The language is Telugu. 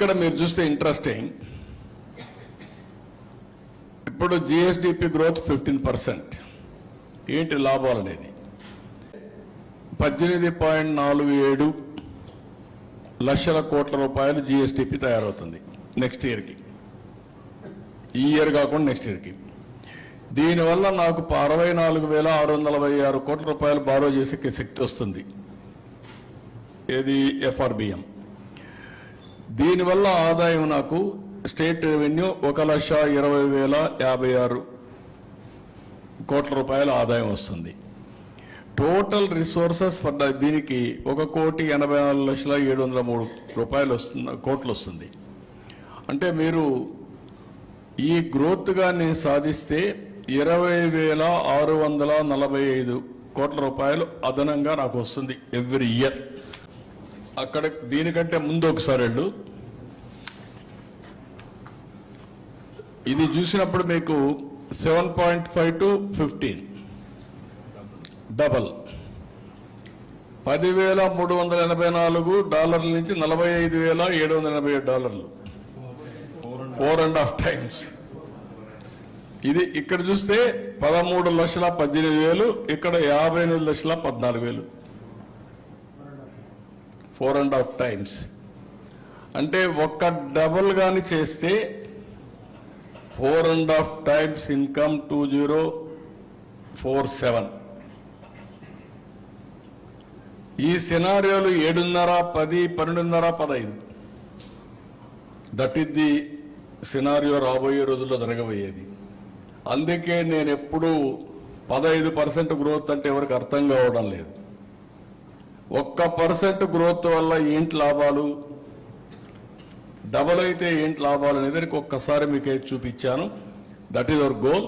ఇక్కడ మీరు చూస్తే ఇంట్రెస్టింగ్, ఇప్పుడు జిఎస్డిపి గ్రోత్ 15%. ఏంటి లాభాలు అనేది 18.47 లక్షల కోట్ల రూపాయలు జిఎస్డిపి తయారవుతుంది నెక్స్ట్ ఇయర్కి. ఈ ఇయర్ కాకుండా నెక్స్ట్ ఇయర్కి. దీనివల్ల నాకు 64,646 కోట్ల రూపాయలు బారో చేసే శక్తి వస్తుంది. ఏది ఎఫ్ఆర్బిఎం. దీనివల్ల ఆదాయం నాకు స్టేట్ రెవెన్యూ 1,20,056 కోట్ల రూపాయల ఆదాయం వస్తుంది. టోటల్ రిసోర్సెస్ ఫర్ దీనికి 1,84,703 కోట్లు వస్తుంది. అంటే మీరు ఈ గ్రోత్ గాని సాధిస్తే 20,645 కోట్ల రూపాయలు అదనంగా నాకు వస్తుంది ఎవ్రీ ఇయర్. అక్కడ దీనికంటే ముందు ఒకసారి వెళ్ళు. ఇది చూసినప్పుడు మీకు 7.5 to 15 డబల్. $10,384 నుంచి $45,787, 4.5 times. ఇది ఇక్కడ చూస్తే 13,18,000, ఇక్కడ 58,14,000, 4.5 times. అంటే ఒక్క డబుల్ గాని చేస్తే 4.5 times ఇన్కమ్ 2047. ఈ సినారియోలు 7.5, 10, 12.5, 15. దట్ ఈస్ ది సినారియో రాబోయే రోజుల్లో జరగబోయేది. అందుకే నేను ఎప్పుడూ 15% గ్రోత్ అంటే ఎవరికి అర్థం కావడం లేదు. 1% గ్రోత్ వల్ల ఏంటి లాభాలు, డబల్ అయితే ఏంటి లాభాలు అనేది ఒక్కసారి మీకు చూపించాను. That is our goal.